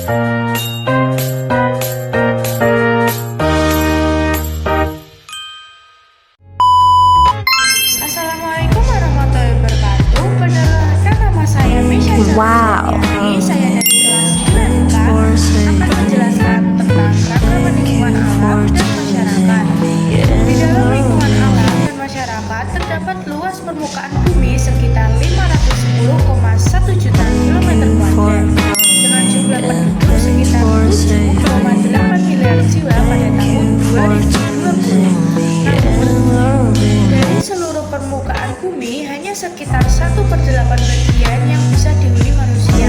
Assalamualaikum warahmatullahi wabarakatuh. Perkenalkan, nama saya Misha. Ini saya dari kelas 9K akan menjelaskan tentang ragam lingkungan alam dan masyarakat. Di dalam lingkungan alam dan masyarakat terdapat luas permukaan bumi sekitar 510,1 juta kilometer kuadrat dengan jumlah penduduk sekitar 7,8 miliar jiwa pada tahun 2020. Namun, dari seluruh permukaan bumi hanya sekitar 1/8 bagian yang bisa dihuni manusia.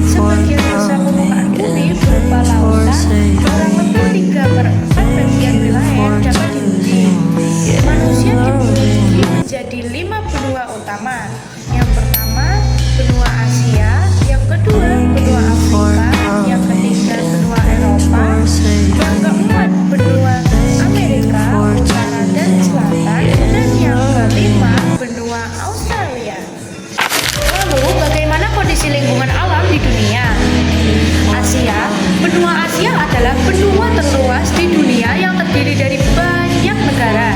Sebagian besar permukaan bumi berupa lautan, kurang lebih 3/4 bagian wilayah yang dapat dihuni. Manusia dibagi menjadi 5 benua utama. Yang pertama, benua Asia, yang kedua, benua Afrika, yang ketiga, benua Eropa, yang keempat, benua Amerika Utara dan Selatan, dan yang kelima, benua Australia. Lalu, bagaimana kondisi lingkungan alam di dunia? Benua Asia adalah benua terluas di dunia yang terdiri dari banyak negara.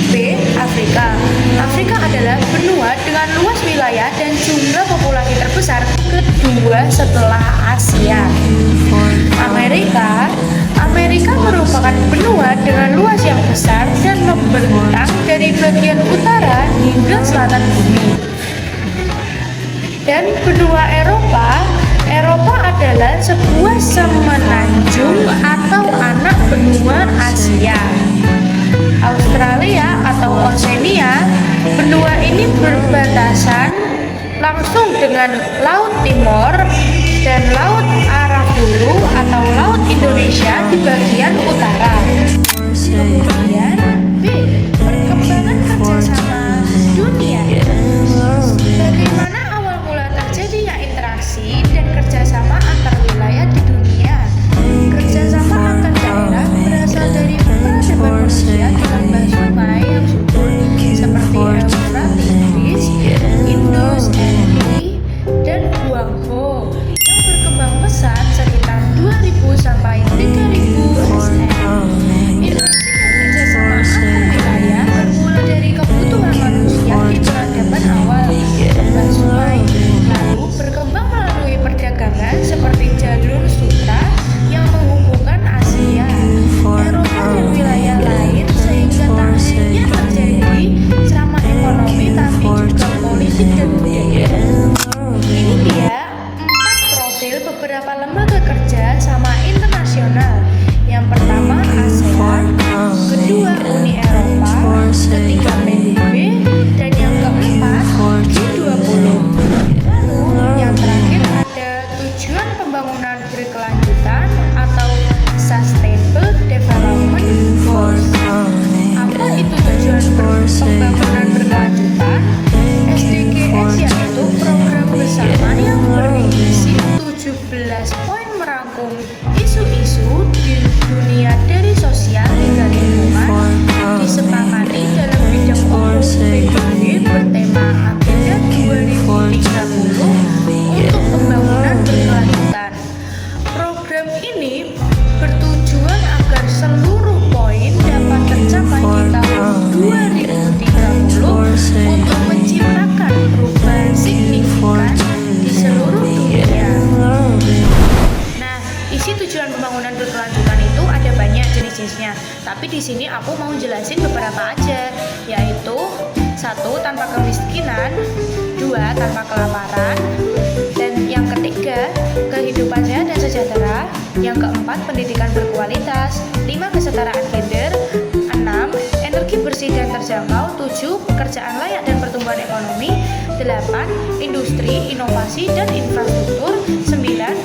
B. Afrika. Afrika adalah benua dengan luas wilayah dan jumlah populasi terbesar kedua setelah Asia. Amerika merupakan benua dengan luas yang besar dan membentang dari bagian utara hingga selatan bumi. Dan benua Eropa adalah sebuah semenanjung atau anak benua Asia. Australia atau Oceania, benua ini berbatasan langsung dengan Laut Timor dan Laut Arafuru atau Laut Indonesia di bagian utara. Kemudian B. Perkembangan kerjasama dunia. Bagaimana awal mula terjadinya interaksi dan kerjasama antar wilayah di dunia? Kerjasama antar daerah berasal dari peradaban manusia di lembah sungai yang subur seperti Eufrates, Indus, dan Huanghe yang berkembang pesat sekitar 2000 sampai 3000 SM. Interaksi dan kerjasama antar wilayah bermula dari kebutuhan manusia di peradaban awal lembah sungai, lalu berkembang melalui perdagangan seperti jalur sutra yang menghubungkan Asia, Eropa dan wilayah lain, sehingga tak hanya terjadi ceramah ekonomi tapi juga politik dan budaya. Ini dia 4 profil beberapa lembaga kerja sama internasional. Yang pertama ASEAN, kedua Uni Eropa, ketiga PBB, dan yang keempat G20. Lalu yang terakhir ada tujuan pembangunan berkelanjutan atau Sustainable Development Goals. Apa itu tujuan pembangunan berkelanjutan? SDGs yaitu program bersama yang berisi 17 poin merangkum isu-isu di dunia dari sosial hingga lingkungan, disepakati dalam bidang umum PBB bertema Agenda 2030 untuk pembangunan berkelanjutan. Program ini bertujuan agar seluruh poin dapat tercapai di tahun 2030 untuk menciptakan perubahan signifikan di seluruh dunia. Nah, isi tujuan pembangunan berkelanjutan itu ada banyak jenis-jenisnya, tapi di sini aku mau jelasin beberapa aja, yaitu 1. Tanpa kemiskinan, 2. Tanpa kelaparan, dan yang ketiga kehidupan sehat dan sejahtera, yang keempat pendidikan berkualitas, 5. Kesetaraan gender, 6. Energi bersih dan terjangkau, 7. Pekerjaan layak dan pertumbuhan ekonomi, 8. Industri, inovasi dan infrastruktur, 9.